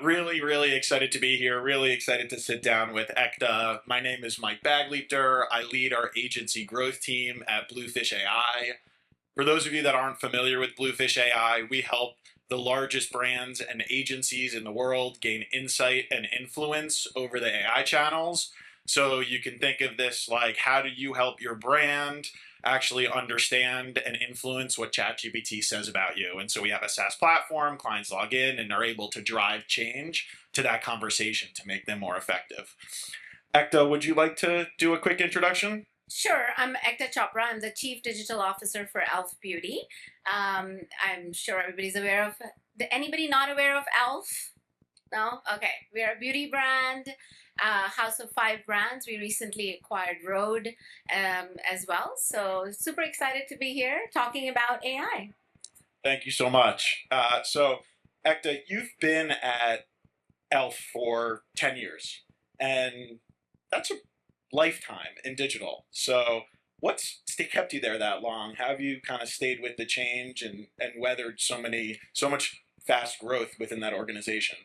Really excited to be here. Really excited to sit down with Ekta. My name is Mike Bagliebter. I lead our agency growth team at Bluefish AI. For those of you that aren't familiar with Bluefish AI, we help the largest brands and agencies in the world gain insight and influence over the AI channels. So you can think of this like, how do you help your brand actually understand and influence what ChatGPT says about you? And so we have a SaaS platform, clients log in and are able to drive change to that conversation to make them more effective. Ekta, would you like to do a quick introduction? Sure, I'm Ekta Chopra. I'm the Chief Digital Officer for E.L.F. Beauty. I'm sure everybody's aware of. Anybody not aware of E.L.F? No? Okay. We're a beauty brand, house of five brands. We recently acquired Rode as well. So super excited to be here talking about AI. Thank you so much. Ekta, you've been at E.L.F for 10 years, and that's a lifetime in digital. So, what's kept you there that long? How have you kind of stayed with the change and weathered so much fast growth within that organization?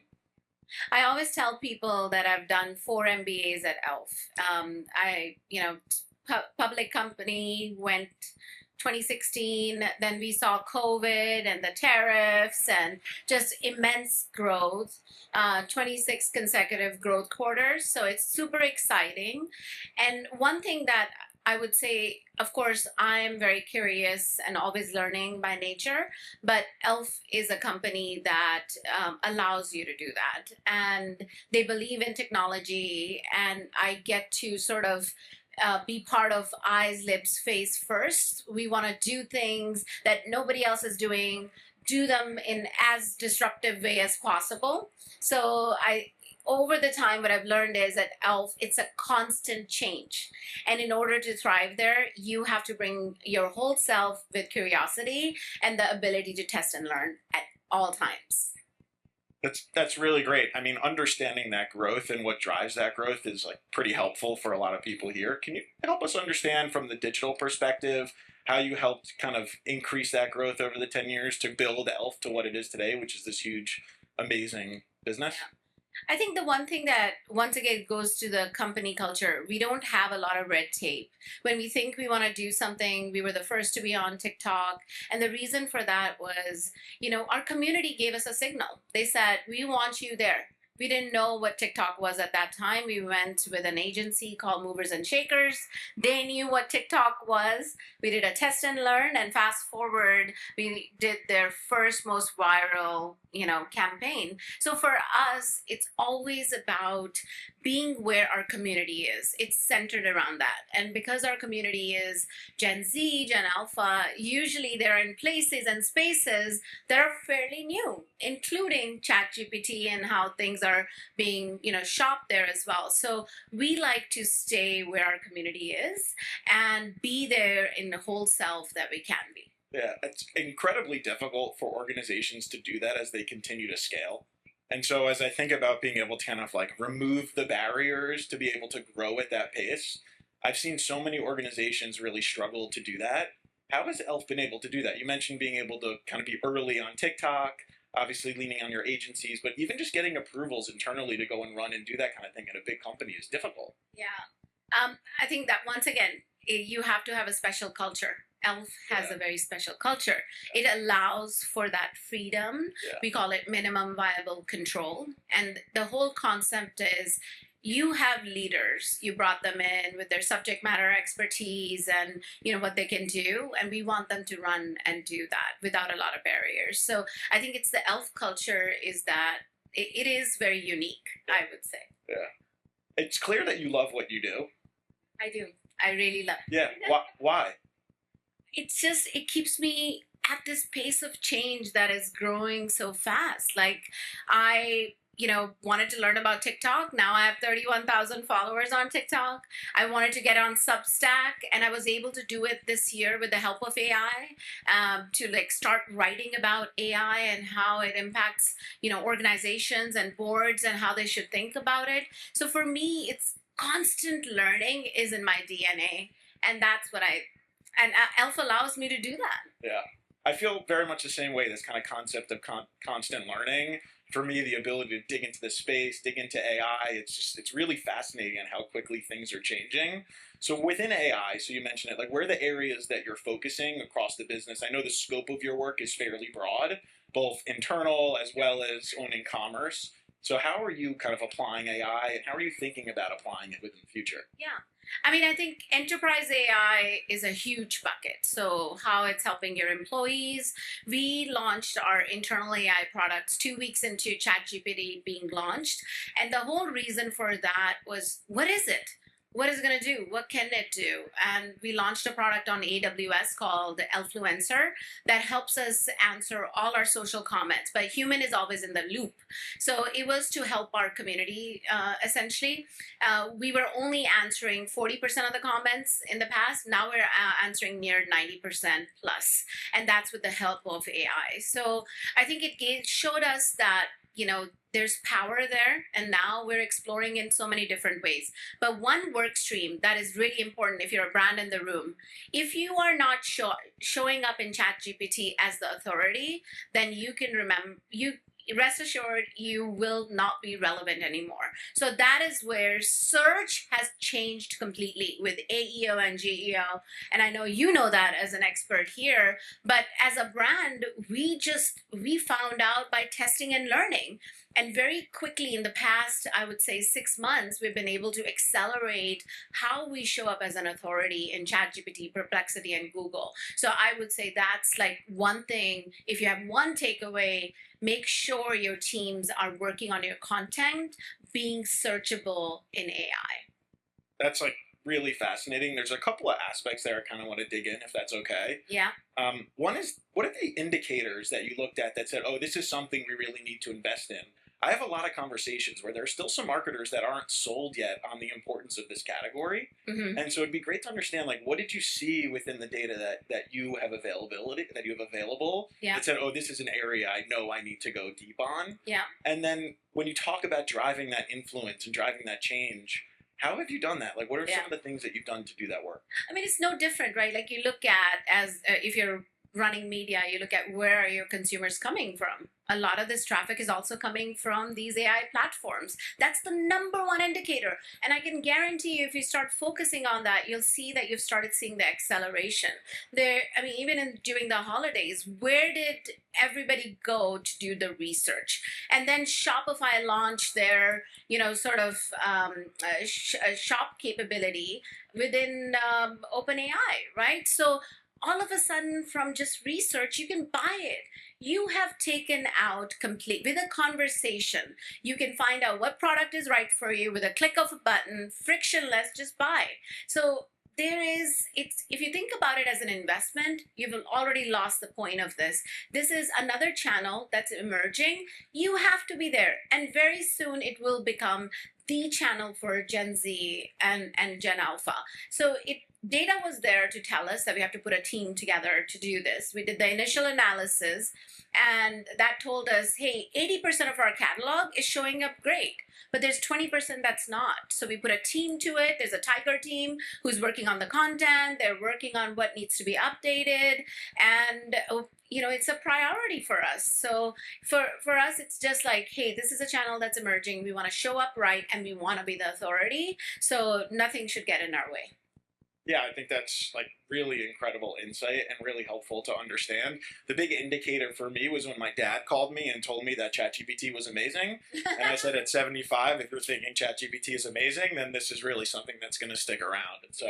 I always tell people that I've done four MBAs at E.L.F. Public company went 2016, then we saw COVID and the tariffs and just immense growth, 26 consecutive growth quarters. So it's super exciting. And one thing that I would say, of course, I'm very curious and always learning by nature, but E.L.F is a company that allows you to do that. And they believe in technology, and I get to sort of be part of eyes, lips, face first. We want to do things that nobody else is doing, do them in as disruptive way as possible. So over the time, what I've learned is that E.L.F, it's a constant change. And in order to thrive there, you have to bring your whole self with curiosity and the ability to test and learn at all times. That's really great. I mean, understanding that growth and what drives that growth is like pretty helpful for a lot of people here. Can you help us understand from the digital perspective how you helped kind of increase that growth over the 10 years to build E.L.F to what it is today, which is this huge, amazing business? I think the one thing that once again goes to the company culture, we don't have a lot of red tape. When we think we want to do something, we were the first to be on TikTok. And the reason for that was, our community gave us a signal. They said, we want you there. We didn't know what TikTok was at that time. We went with an agency called Movers and Shakers. They knew what TikTok was. We did a test and learn, and fast forward, we did their first most viral, campaign. So for us, it's always about being where our community is. It's centered around that. And because our community is Gen Z, Gen Alpha, usually they're in places and spaces that are fairly new, including ChatGPT and how things are being, shopped there as well. So we like to stay where our community is and be there in the whole self that we can be. Yeah, it's incredibly difficult for organizations to do that as they continue to scale. And so as I think about being able to kind of like remove the barriers to be able to grow at that pace, I've seen so many organizations really struggle to do that. How has E.L.F been able to do that? You mentioned being able to kind of be early on TikTok, obviously leaning on your agencies, but even just getting approvals internally to go and run and do that kind of thing in a big company is difficult. Yeah. I think that once again, you have to have a special culture. E.L.F has Yeah. a very special culture. It allows for that freedom. Yeah. We call it minimum viable control. And the whole concept is you have leaders. You brought them in with their subject matter expertise and what they can do. And we want them to run and do that without a lot of barriers. So I think it's the E.L.F culture is that it is very unique, I would say. Yeah. It's clear that you love what you do. I do. I really love it. Yeah. Why? It's just, it keeps me at this pace of change that is growing so fast. Like, I, wanted to learn about TikTok. Now I have 31,000 followers on TikTok. I wanted to get on Substack, and I was able to do it this year with the help of AI, to like start writing about AI and how it impacts, organizations and boards and how they should think about it. So for me, it's constant learning is in my DNA. And that's what and E.L.F allows me to do that. Yeah. I feel very much the same way. This kind of concept of constant learning for me, the ability to dig into the space, dig into AI, it's really fascinating on how quickly things are changing. So within AI, so you mentioned it, like where are the areas that you're focusing across the business? I know the scope of your work is fairly broad, both internal as well as owning commerce. So how are you kind of applying AI and how are you thinking about applying it within the future? Yeah. I mean, I think enterprise AI is a huge bucket. So, how it's helping your employees. We launched our internal AI products 2 weeks into ChatGPT being launched. And the whole reason for that was, what is it? What is it going to do? What can it do? And we launched a product on AWS called Elfluencer that helps us answer all our social comments. But human is always in the loop. So it was to help our community, essentially. We were only answering 40% of the comments in the past. Now we're answering near 90% plus. And that's with the help of AI. So I think it showed us that, there's power there, and now we're exploring in so many different ways. But one work stream that is really important if you're a brand in the room, if you are not showing up in ChatGPT as the authority, then you can rest assured you will not be relevant anymore. So that is where search has changed completely with AEO and GEO. And I know you know that as an expert here, but as a brand, we found out by testing and learning. And very quickly in the past, I would say 6 months, we've been able to accelerate how we show up as an authority in ChatGPT, Perplexity, and Google. So I would say that's like one thing. If you have one takeaway, make sure your teams are working on your content being searchable in AI. That's like really fascinating. There's a couple of aspects there I kind of want to dig in if that's okay. Yeah. One is, what are the indicators that you looked at that said, oh, this is something we really need to invest in? I have a lot of conversations where there's still some marketers that aren't sold yet on the importance of this category. Mm-hmm. And so it'd be great to understand, like, what did you see within the data that you have available Yeah. that said, oh, this is an area I know I need to go deep on. Yeah. And then when you talk about driving that influence and driving that change, how have you done that? Like, what are some of the things that you've done to do that work? I mean, it's no different, right? Like you look at if you're running media, you look at where are your consumers coming from. A lot of this traffic is also coming from these AI platforms. That's the number one indicator. And I can guarantee you, if you start focusing on that, you'll see that you've started seeing the acceleration. Even during the holidays, where did everybody go to do the research? And then Shopify launched their, shop capability within OpenAI, right? So all of a sudden, from just research, you can buy it. You have taken out complete with a conversation. You can find out what product is right for you with a click of a button, frictionless, just buy. So if you think about it as an investment, you've already lost the point of this. This is another channel that's emerging. You have to be there. And very soon it will become the channel for Gen Z and Gen Alpha. So data was there to tell us that we have to put a team together to do this. We did the initial analysis, and that told us, hey, 80% of our catalog is showing up great, but there's 20% that's not. So we put a team to it. There's a Tiger team who's working on the content. They're working on what needs to be updated. And it's a priority for us. So for us, it's just like, hey, this is a channel that's emerging. We want to show up right, and we want to be the authority. So nothing should get in our way. Yeah, I think that's like really incredible insight and really helpful to understand. The big indicator for me was when my dad called me and told me that ChatGPT was amazing. And I said, at 75, if you're thinking ChatGPT is amazing, then this is really something that's going to stick around. And so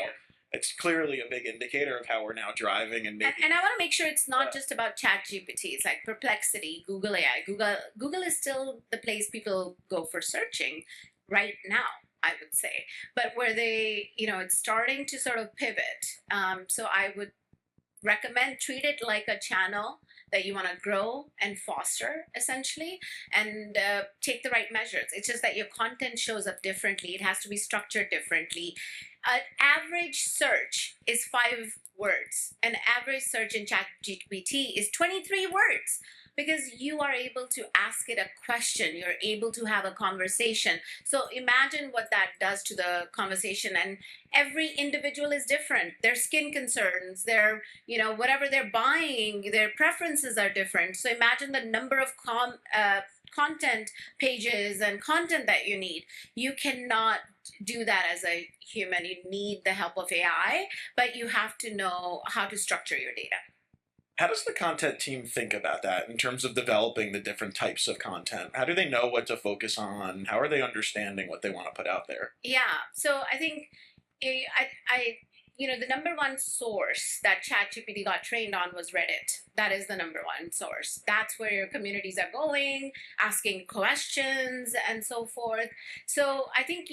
it's clearly a big indicator of how we're now driving and making. And I want to make sure it's not just about ChatGPT. It's like Perplexity, Google AI. Google is still the place people go for searching right now, I would say, but where they, it's starting to sort of pivot. So I would recommend treat it like a channel that you want to grow and foster, essentially, and take the right measures. It's just that your content shows up differently. It has to be structured differently. An average search is 5 words. An average search in ChatGPT is 23 words. because you are able to ask it a question, you're able to have a conversation. So imagine what that does to the conversation. And every individual is different. Their skin concerns, their, whatever they're buying, their preferences are different. So imagine the number of content pages and content that you need. You cannot do that as a human. You need the help of AI, but you have to know how to structure your data. How does the content team think about that in terms of developing the different types of content? How do they know what to focus on? How are they understanding what they want to put out there? Yeah. So I think the number one source that ChatGPT got trained on was Reddit. That is the number one source. That's where your communities are going, asking questions and so forth. So I think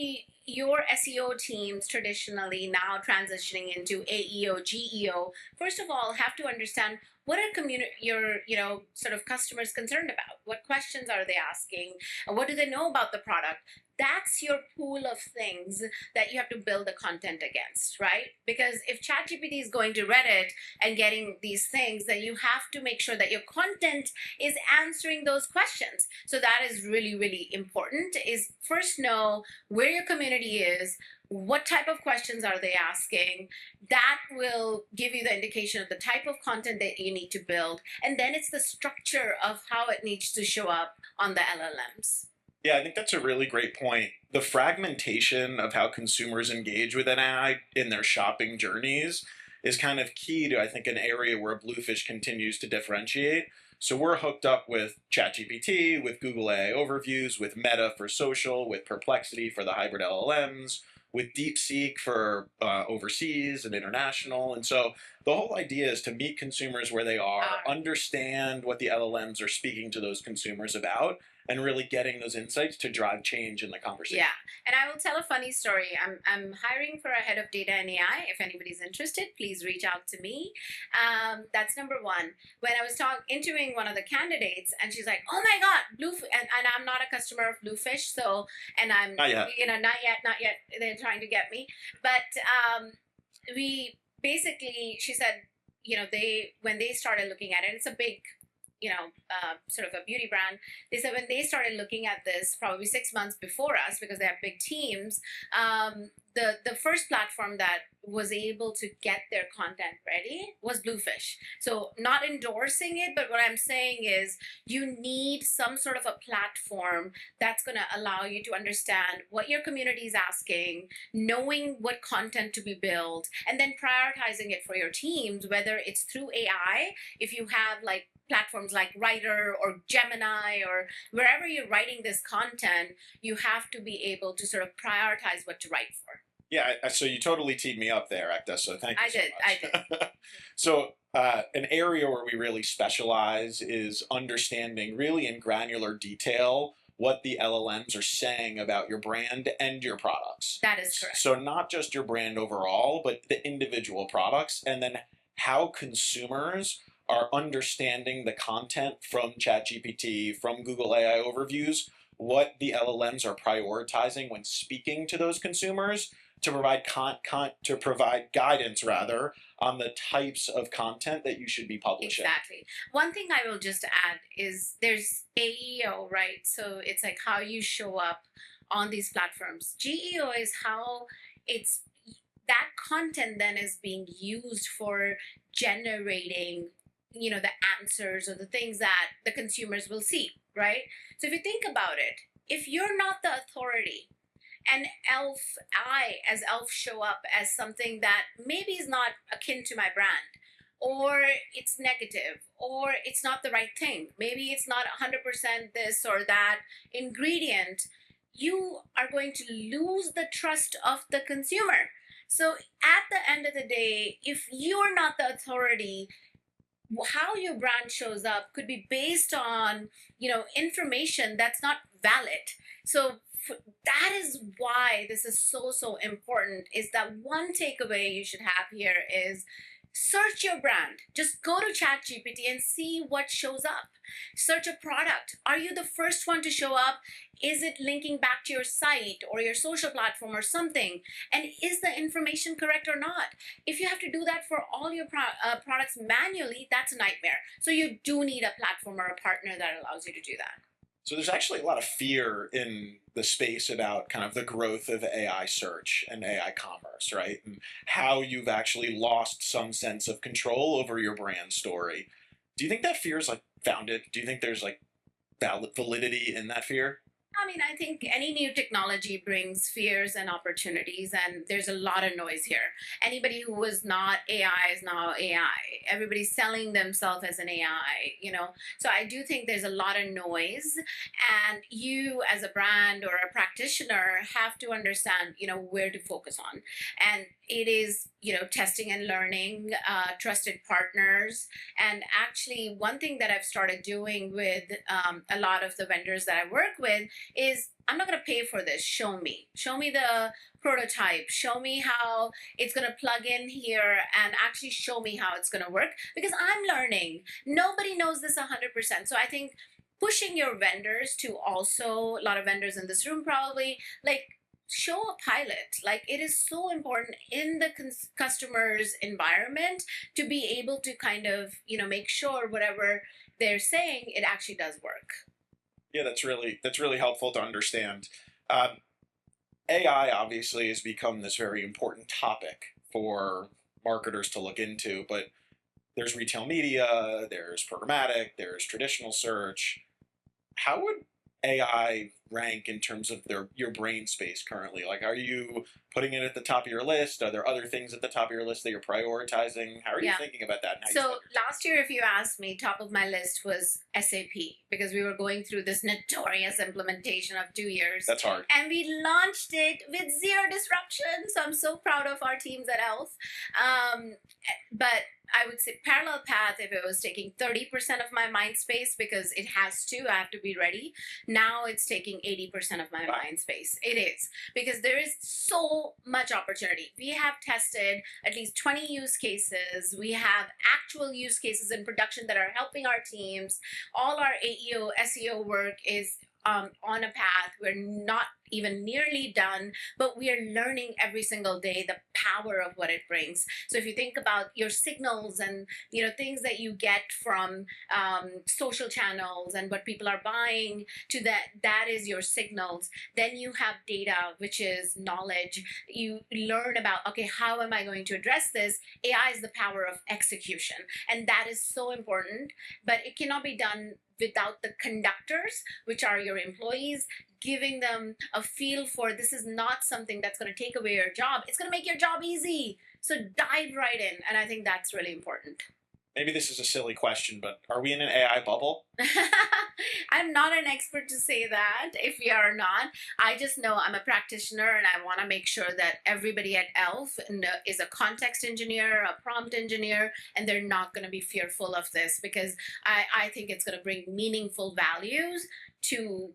your SEO teams traditionally now transitioning into AEO, GEO, first of all, have to understand what are your sort of customers concerned about? What questions are they asking? What do they know about the product? That's your pool of things that you have to build the content against, right? Because if ChatGPT is going to Reddit and getting these things, then you have to make sure that your content is answering those questions. So that is really, really important, is first know where your community is, what type of questions are they asking. That will give you the indication of the type of content that you need to build. And then it's the structure of how it needs to show up on the LLMs. Yeah, I think that's a really great point. The fragmentation of how consumers engage with an AI in their shopping journeys is kind of key to, I think, an area where Bluefish continues to differentiate. So we're hooked up with ChatGPT, with Google AI Overviews, with Meta for social, with Perplexity for the hybrid LLMs, with DeepSeek for overseas and international. And so the whole idea is to meet consumers where they are, understand what the LLMs are speaking to those consumers about, and really getting those insights to drive change in the conversation. Yeah, and I will tell a funny story. I'm hiring for a head of data and AI. If anybody's interested, please reach out to me. That's number one. When I was interviewing one of the candidates, and she's like, "Oh my God, Bluefish," and I'm not a customer of Bluefish, so, and I'm Not yet. not yet. They're trying to get me, but we basically, she said, when they started looking at it, it's a big sort of a beauty brand. They said when they started looking at this probably 6 months before us, because they have big teams, the first platform that was able to get their content ready was Bluefish. So not endorsing it, but what I'm saying is you need some sort of a platform that's going to allow you to understand what your community is asking, knowing what content to be built, and then prioritizing it for your teams, whether it's through AI, if you have like platforms like Writer or Gemini or wherever you're writing this content, you have to be able to sort of prioritize what to write for. Yeah, so you totally teed me up there, Ekta, so thank you so much. I did. So an area where we really specialize is understanding really in granular detail what the LLMs are saying about your brand and your products. That is correct. So not just your brand overall, but the individual products, and then how consumers are understanding the content from ChatGPT, from Google AI Overviews, what the LLMs are prioritizing when speaking to those consumers, to provide to provide guidance rather on the types of content that you should be publishing. Exactly. One thing I will just add is there's AEO, right? So it's like how you show up on these platforms. GEO is how it's that content then is being used for generating the answers or the things that the consumers will see, right? So if you think about it, if you're not the authority and I as E.L.F show up as something that maybe is not akin to my brand, or it's negative, or it's not the right thing, maybe it's not 100% this or that ingredient, you are going to lose the trust of the consumer. So at the end of the day, if you're not the authority, how your brand shows up could be based on information that's not valid. So that is why this is so important, is that one takeaway you should have here is Search your brand. Just go to ChatGPT and see what shows up. Search a product. Are you the first one to show up? Is it linking back to your site or your social platform or something? And is the information correct or not? If you have to do that for all your products manually, that's a nightmare. So you do need a platform or a partner that allows you to do that. So there's actually a lot of fear in the space about kind of the growth of AI search and AI commerce, right? And how you've actually lost some sense of control over your brand story. Do you think that fear is like founded? Do you think there's like validity in that fear? I mean, I think any new technology brings fears and opportunities, and there's a lot of noise here. Anybody who was not AI is now AI. Everybody's selling themselves as an AI, you know? So I do think there's a lot of noise, and you, as a brand or a practitioner, have to understand, you know, where to focus on. And it is, you know, testing and learning, trusted partners. And actually, one thing that I've started doing with a lot of the vendors that I work with is I'm not going to pay for this. Show me. Show me the prototype. Show me how it's going to plug in here and actually show me how it's going to work because I'm learning. Nobody knows this 100%. So I think pushing your vendors to also, a lot of vendors in this room probably, like, show a pilot. Like, it is so important in the customer's environment to be able to kind of, you know, make sure whatever they're saying, it actually does work. Yeah, that's really helpful to understand. Um, AI obviously has become this very important topic for marketers to look into, but there's retail media, there's programmatic, there's traditional search. How would AI rank in terms of your brain space currently? Like, are you putting it at the top of your list? Are there other things at the top of your list that you're prioritizing? How are you thinking about that? So last year, if you asked me, top of my list was SAP because we were going through this notorious implementation of 2 years. That's hard. And we launched it with zero disruption. So I'm so proud of our teams at E.L.F. But I would say parallel path if it was taking 30% of my mind space because it has to, I have to be ready. Now it's taking 80% of my mind space. It is because there is so much opportunity. We have tested at least 20 use cases. We have actual use cases in production that are helping our teams. All our AEO, SEO work is on a path. We're not even nearly done, but we are learning every single day the power of what it brings. So if you think about your signals and, you know, things that you get from social channels and what people are buying to that is your signals. Then you have data, which is knowledge. You learn about, okay, how am I going to address this? AI is the power of execution. And that is so important, but it cannot be done without the conductors, which are your employees, giving them a feel for this is not something that's going to take away your job. It's going to make your job easy. So dive right in. And I think that's really important. Maybe this is a silly question, but are we in an AI bubble? I'm not an expert to say that if we are not. I just know I'm a practitioner and I want to make sure that everybody at E.L.F. is a context engineer, a prompt engineer, and they're not going to be fearful of this because I think it's going to bring meaningful values to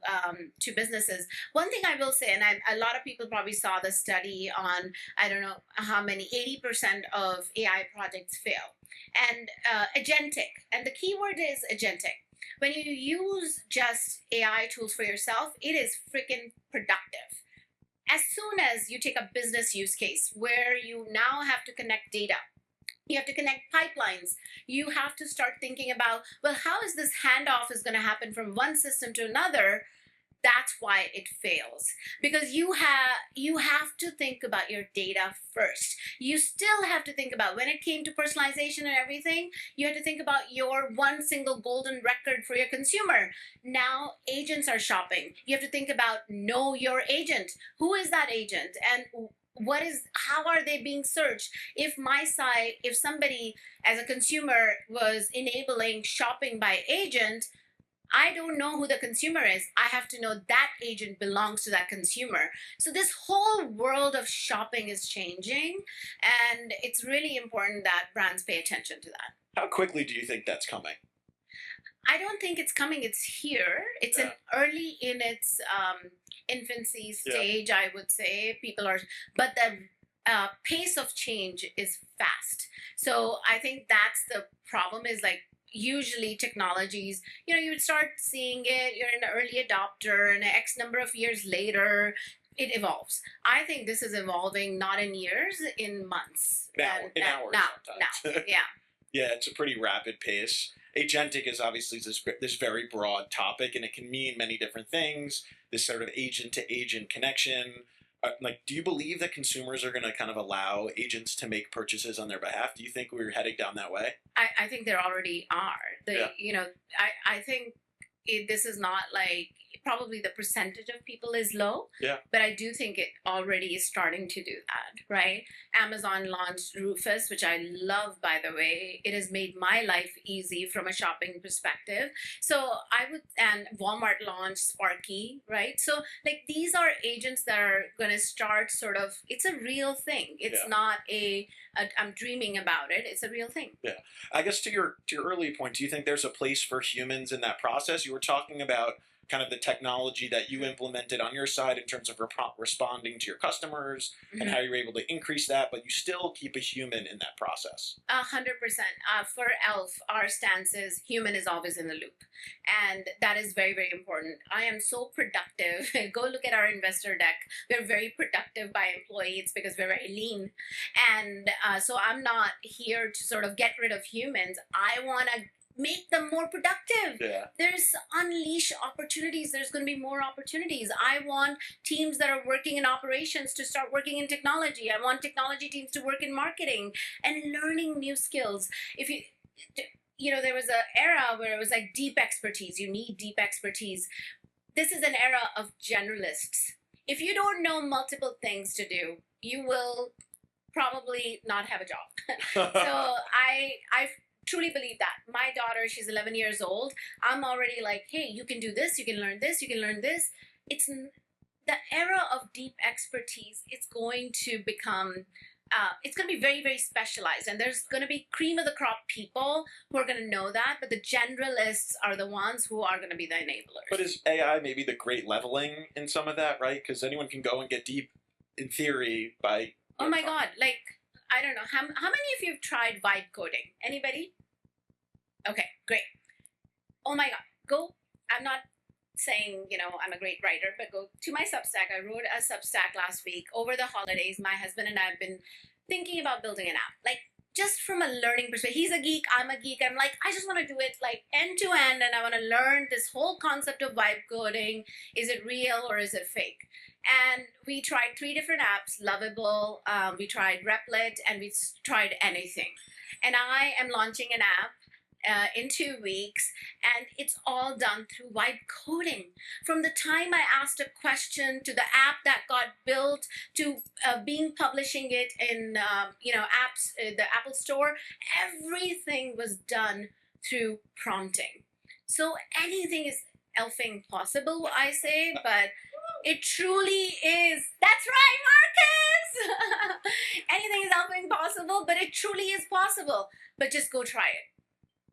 businesses. One thing I will say, and a lot of people probably saw the study on, I don't know how many, 80% of AI projects fail. And agentic, and the keyword is agentic. When you use just AI tools for yourself, it is freaking productive. As soon as you take a business use case where you now have to connect data, you have to connect pipelines. You have to start thinking about, well, how is this handoff is going to happen from one system to another? That's why it fails, because you have to think about your data first. You still have to think about when it came to personalization and everything, you had to think about your one single golden record for your consumer. Now agents are shopping. You have to think about know your agent. Who is that agent? And how are they being searched? If my site, if somebody as a consumer was enabling shopping by agent, I don't know who the consumer is. I have to know that agent belongs to that consumer. So this whole world of shopping is changing, and it's really important that brands pay attention to that. How quickly do you think that's coming? I don't think it's coming. It's here. It's an early in its infancy stage, I would say. But the pace of change is fast. So I think that's the problem is like usually technologies, you would start seeing it, you're an early adopter, and X number of years later, it evolves. I think this is evolving not in years, in months. In hours now, sometimes. yeah. Yeah, it's a pretty rapid pace. Agentic is obviously this very broad topic, and it can mean many different things. This sort of agent to agent connection. Like, do you believe that consumers are going to kind of allow agents to make purchases on their behalf? Do you think we're heading down that way? I think there already are. I think this is not like probably the percentage of people is low. Yeah. But I do think it already is starting to do that, right? Amazon launched Rufus, which I love, by the way. It has made my life easy from a shopping perspective. So and Walmart launched Sparky, right? So like these are agents that are going to start sort of, it's a real thing. It's not I'm dreaming about it. It's a real thing. Yeah. I guess to your early point, do you think there's a place for humans in that process? You were talking about kind of the technology that you implemented on your side in terms of responding to your customers and how you're able to increase that, but you still keep a human in that process. 100%. For E.L.F, our stance is human is always in the loop. And that is very, very important. I am so productive. Go look at our investor deck. We're very productive by employee. It's because we're very lean. And so I'm not here to sort of get rid of humans. I want to make them more productive. Yeah. There's unleash opportunities. There's going to be more opportunities. I want teams that are working in operations to start working in technology. I want technology teams to work in marketing and learning new skills. If there was an era where it was like deep expertise. You need deep expertise. This is an era of generalists. If you don't know multiple things to do, you will probably not have a job. So I truly believe that. My daughter, she's 11 years old. I'm already like, hey, you can do this, you can learn this, you can learn this. It's the era of deep expertise. It's going to become, it's going to be very, very specialized. And there's going to be cream of the crop people who are going to know that. But the generalists are the ones who are going to be the enablers. But is AI maybe the great leveling in some of that, right? Because anyone can go and get deep in theory by... Oh my God. Like, I don't know. How many of you have tried vibe coding? Anybody? Okay, great. Oh my God. Go. I'm not saying, I'm a great writer, but go to my Substack. I wrote a Substack last week. Over the holidays, my husband and I have been thinking about building an app. Like, just from a learning perspective. He's a geek. I'm a geek. I'm like, I just want to do it like end to end. And I want to learn this whole concept of vibe coding. Is it real or is it fake? And we tried 3 different apps, Lovable, we tried Replit, and we tried Anything. And I am launching an app in 2 weeks, and it's all done through vibe coding. From the time I asked a question to the app that got built to publishing it in apps, the Apple Store, everything was done through prompting. So anything is elfing possible, I say, but it truly is. That's right, Marcus! Anything is elfing possible, but it truly is possible. But just go try it.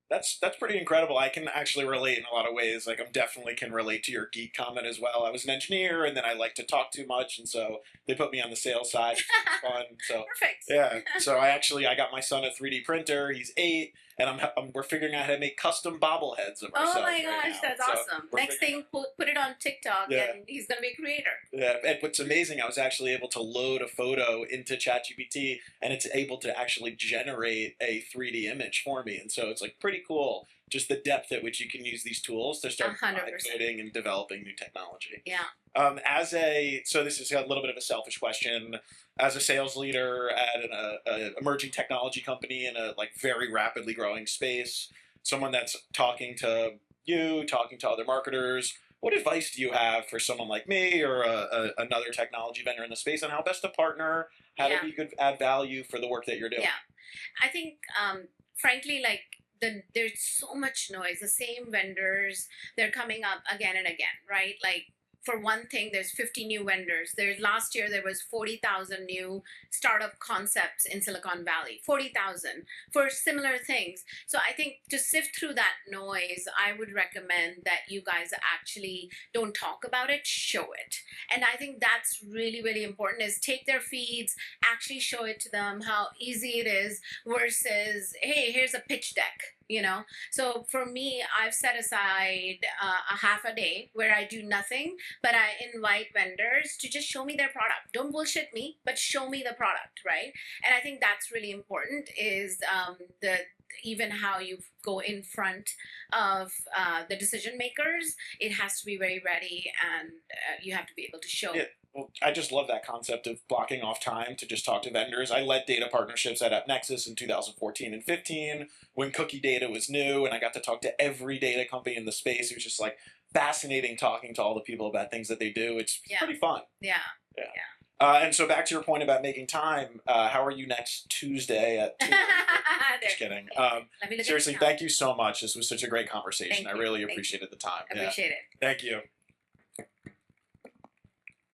That's pretty incredible. I can actually relate in a lot of ways. Like, I definitely can relate to your geek comment as well. I was an engineer, and then I like to talk too much, and so they put me on the sales side. It's fun. So perfect. Yeah. So I got my son a 3D printer. He's 8, and we're figuring out how to make custom bobbleheads of ourselves. Oh my gosh, right that's awesome! Next thing, put it on TikTok, and he's gonna be a creator. Yeah, and what's amazing, I was actually able to load a photo into ChatGPT, and it's able to actually generate a 3D image for me, and so it's like pretty cool. Just the depth at which you can use these tools to start coding and developing new technology. Yeah. So this is a little bit of a selfish question. As a sales leader at an emerging technology company in a very rapidly growing space, someone that's talking to other marketers, what advice do you have for someone like me or another technology vendor in the space on how best to partner, how to be good, add value for the work that you're doing? Yeah, I think frankly, there's so much noise. The same vendors, they're coming up again and again, right? Like for one thing, there's 50 new vendors. There's last year there was 40,000 new startup concepts in Silicon Valley. 40,000 for similar things. So I think to sift through that noise, I would recommend that you guys actually don't talk about it, show it. And I think that's really, really important is take their feeds, actually show it to them how easy it is versus, hey, here's a pitch deck, you know? So for me, I've set aside a half a day where I do nothing, but I invite vendors to just show me their product. Don't bullshit me, but show me the product, right? And I think that's really important is the even how you go in front of the decision makers. It has to be very ready, and you have to be able to show. Yeah. Well, I just love that concept of blocking off time to just talk to vendors. I led data partnerships at AppNexus in 2014 and 15 when cookie data was new, and I got to talk to every data company in the space. It was just like fascinating talking to all the people about things that they do. It's pretty fun. Yeah. Yeah. Yeah. And so back to your point about making time, how are you next Tuesday at 2? Just kidding. Let me look Seriously, at the thank you so much. This was such a great conversation. Thank I you. really Thank appreciated the time. Appreciate it. Thank you.